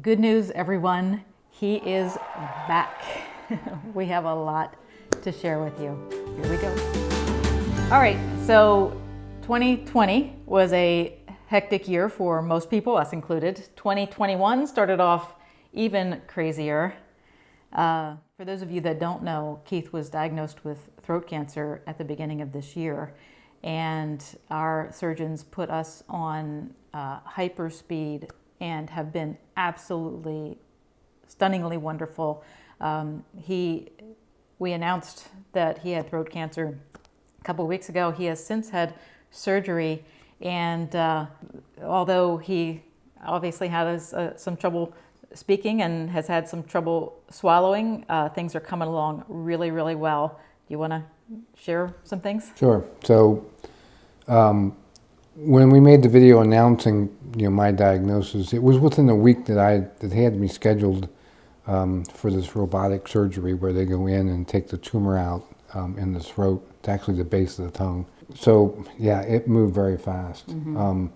Good news, everyone. He is back. We have a lot to share with you. Here we go. All right, so 2020 was a hectic year for most people, us included. 2021 started off even crazier. For those of you that don't know, Keith was diagnosed with throat cancer at the beginning of this year, and our surgeons put us on hyper speed and have been absolutely stunningly wonderful. We announced that he had throat cancer a couple of weeks ago. He has since had surgery, and although he obviously has some trouble speaking and has had some trouble swallowing, things are coming along really, really well. Do you want to share some things? Sure. So when we made the video announcing my diagnosis, it was within a week that he had me scheduled for this robotic surgery where they go in and take the tumor out in the throat. It's actually the base of the tongue. So yeah, it moved very fast. Mm-hmm.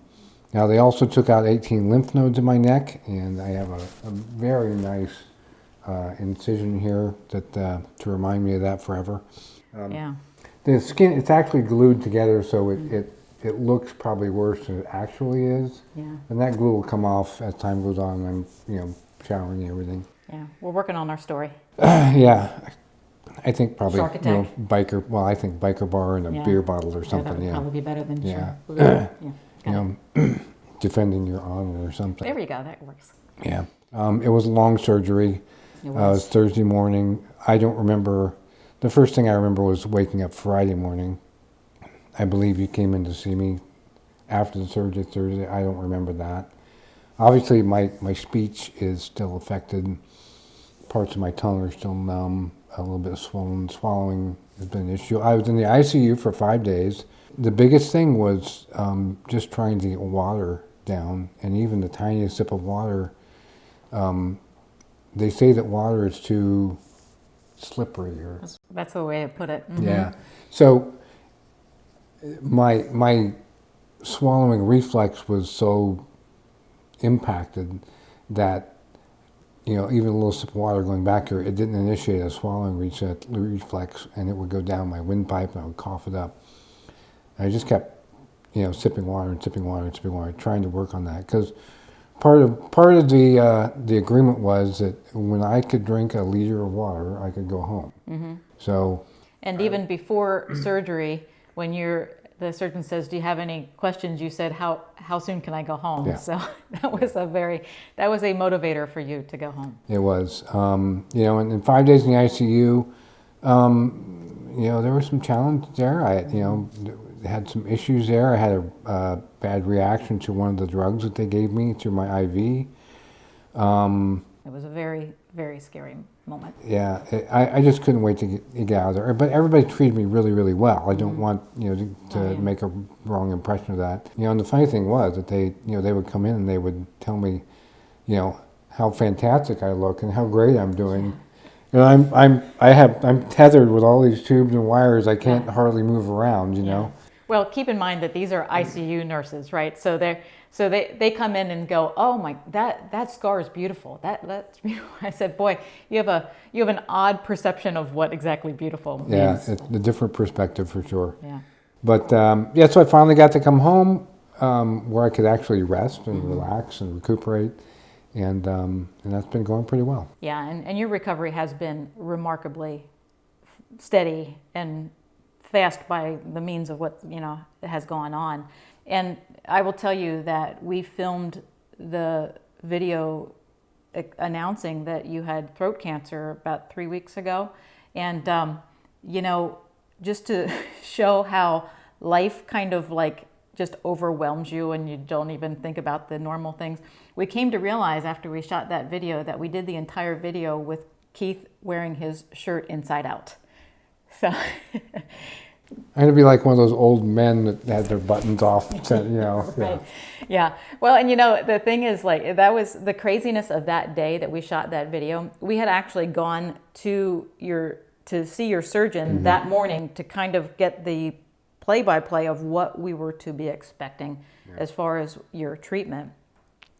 Now they also took out 18 lymph nodes in my neck, and I have a very nice incision here that to remind me of that forever. Yeah. The skin, it's actually glued together, so it looks probably worse than it actually is. Yeah. And that glue will come off as time goes on. I'm showering and everything. Yeah, we're working on our story. Yeah, I think probably biker. Well, I think biker bar and a beer bottle or something. That would probably be better than defending your honor or something. There we go. That works. Yeah, it was a long surgery. It was Thursday morning. I don't remember. The first thing I remember was waking up Friday morning. I believe you came in to see me after the surgery Thursday. I don't remember that. Obviously, my speech is still affected. Parts of my tongue are still numb, a little bit swollen. Swallowing has been an issue. I was in the ICU for 5 days. The biggest thing was just trying to get water down, and even the tiniest sip of water. They say that water is too slippery. That's the way I put it. Mm-hmm. Yeah. So my swallowing reflex was so impacted that even a little sip of water going back here, it didn't initiate a swallowing reflex, and it would go down my windpipe and I would cough it up. And I just kept sipping water and sipping water and sipping water, trying to work on that, because part of the agreement was that when I could drink a liter of water, I could go home. Mm-hmm. So, and even before surgery, when the surgeon says, "Do you have any questions?" you said, "How soon can I go home?" Yeah. So that was a motivator for you to go home. It was, and in 5 days in the ICU, there were some challenges there. I had some issues there. I had a bad reaction to one of the drugs that they gave me through my IV. It was a very, very scary moment. Yeah, I just couldn't wait to get out of there. But everybody treated me really, really well. I don't want to make a wrong impression of that. And the funny thing was that they would come in and they would tell me, how fantastic I look and how great I'm doing. I'm tethered with all these tubes and wires. I can't hardly move around. Well, keep in mind that these are ICU nurses, right? So they come in and go, "Oh my, that scar is beautiful. That's beautiful." I said, "Boy, you have an odd perception of what exactly beautiful means." Yeah, it's a different perspective for sure. Yeah. But so I finally got to come home where I could actually rest and relax and recuperate, and that's been going pretty well. Yeah, and your recovery has been remarkably steady and fast by the means of what has gone on. And I will tell you that we filmed the video announcing that you had throat cancer about 3 weeks ago, and just to show how life kind of just overwhelms you and you don't even think about the normal things. We came to realize after we shot that video that we did the entire video with Keith wearing his shirt inside out. So I'm going to be like one of those old men that had their buttons off, Right. Yeah. Well, and the thing is, that was the craziness of that day that we shot that video. We had actually gone to see your surgeon that morning to kind of get the play-by-play of what we were to be expecting as far as your treatment.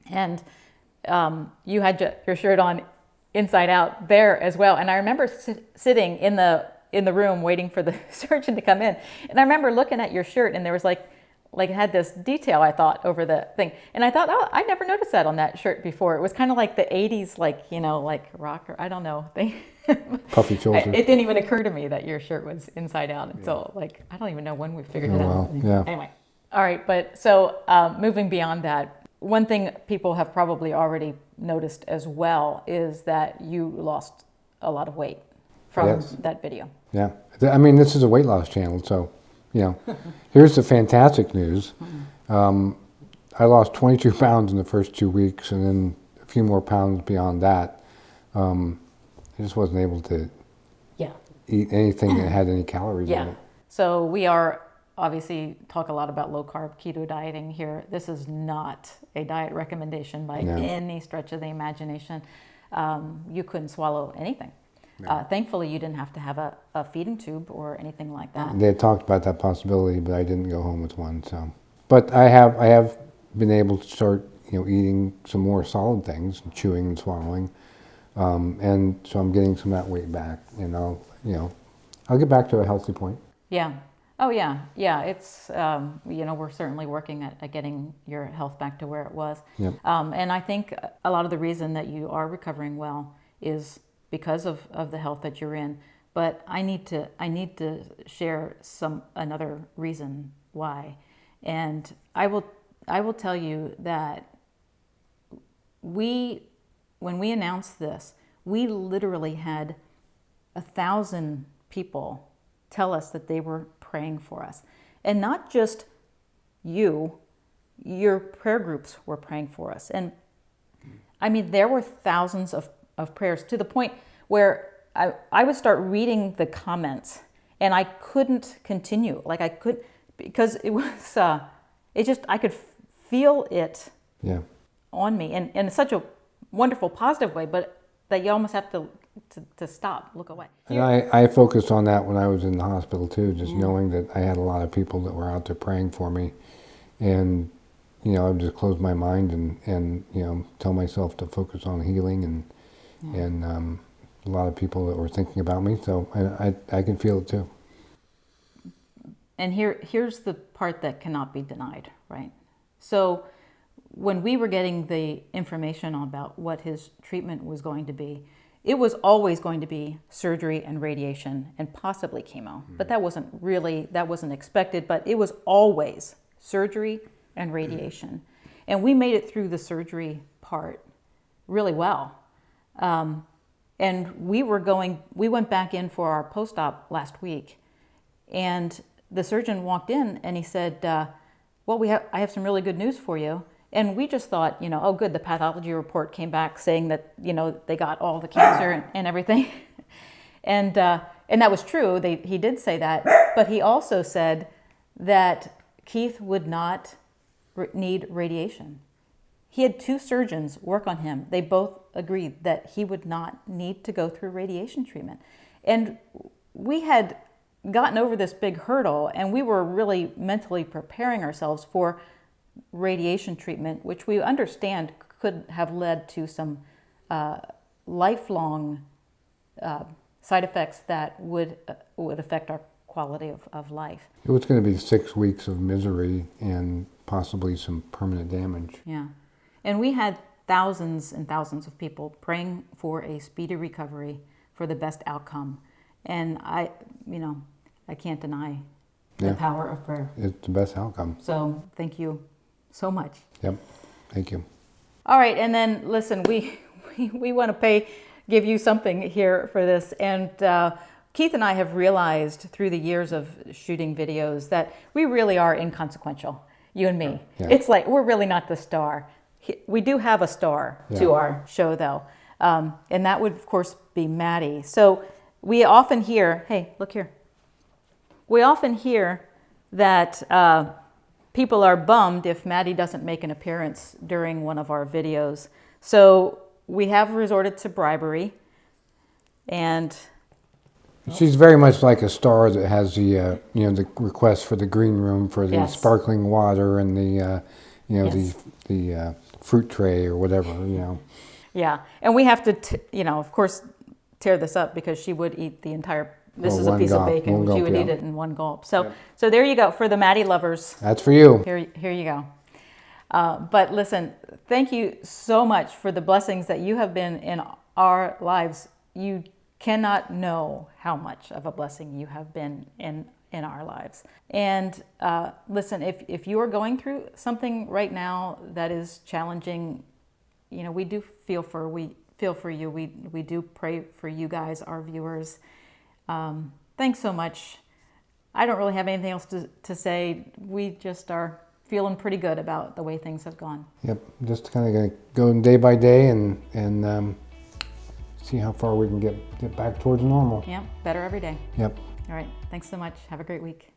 And you had your shirt on inside out there as well. And I remember sitting in the room waiting for the surgeon to come in. And I remember looking at your shirt, and there was like it had this detail, I thought, over the thing. And I thought, oh, I never noticed that on that shirt before. It was kind of like the 80s, like, like rocker, I don't know, thing. Puffy shoulders. It didn't even occur to me that your shirt was inside out until I don't even know when we figured it out. Well, yeah. Anyway, all right, but so moving beyond that, one thing people have probably already noticed as well is that you lost a lot of weight from that video. Yeah, I mean, this is a weight loss channel, so, here's the fantastic news. I lost 22 pounds in the first 2 weeks, and then a few more pounds beyond that. I just wasn't able to eat anything that had any calories in it. So we are obviously talk a lot about low carb keto dieting here. This is not a diet recommendation by any stretch of the imagination. You couldn't swallow anything. No. Thankfully, you didn't have to have a feeding tube or anything like that. They had talked about that possibility, but I didn't go home with one. So, but I have been able to start eating some more solid things, chewing and swallowing. And so I'm getting some of that weight back, and I'll get back to a healthy point. Yeah. Oh yeah. Yeah. It's, we're certainly working at getting your health back to where it was. Yep. And I think a lot of the reason that you are recovering well is because of the health that you're in. But I need to share another reason why. And I will tell you that when we announced this, we literally had 1,000 people tell us that they were praying for us. And not just you, your prayer groups were praying for us. And I mean, there were thousands of prayers, to the point where I would start reading the comments and I couldn't continue. Because it was, I could feel it on me, and in such a wonderful, positive way, but that you almost have to stop, look away. And I focused on that when I was in the hospital too, just knowing that I had a lot of people that were out there praying for me. And, I would just close my mind and tell myself to focus on healing and a lot of people that were thinking about me. So I can feel it too. And here's the part that cannot be denied, right? So when we were getting the information about what his treatment was going to be, it was always going to be surgery and radiation and possibly chemo. But that wasn't expected, but it was always surgery and radiation. And we made it through the surgery part really well. And we went back in for our post-op last week, and the surgeon walked in and he said, I have some really good news for you. And we just thought, oh, good, the pathology report came back saying that, they got all the cancer and everything. And that was true. He did say that. But he also said that Keith would not need radiation. He had 2 surgeons work on him. They both agreed that he would not need to go through radiation treatment. And we had gotten over this big hurdle, and we were really mentally preparing ourselves for radiation treatment, which we understand could have led to some lifelong side effects that would affect our quality of life. It was going to be 6 weeks of misery and possibly some permanent damage. Yeah. And we had thousands and thousands of people praying for a speedy recovery, for the best outcome. And I can't deny the power of prayer. It's the best outcome. So thank you so much. Yep. Thank you. All right. And then listen, we want to give you something here for this. And Keith and I have realized through the years of shooting videos that we really are inconsequential, you and me. Yeah. It's like we're really not the star. We do have a star to our show, though. And that would, of course, be Maddie. So we often hear, hey, look here. We often hear that people are bummed if Maddie doesn't make an appearance during one of our videos. So we have resorted to bribery. And she's very much like a star that has the the request for the green room, for the sparkling water, and the the fruit tray or whatever, you know. Yeah, and we have to, of course, tear this up because she would eat the entire. This is a one piece of gulp, bacon. one She gulp, would eat yeah. it in one gulp. So, Yep. so there you go for the Maddie lovers. That's for you. Here you go. But listen, thank you so much for the blessings that you have been in our lives. You cannot know how much of a blessing you have been in our lives. And listen, if you are going through something right now that is challenging, we do feel for you. We do pray for you guys, our viewers. Thanks so much. I don't really have anything else to say. We just are feeling pretty good about the way things have gone. Yep, just kind of going to go day by day and see how far we can get back towards normal. Yeah, better every day. Yep. All right. Thanks so much. Have a great week.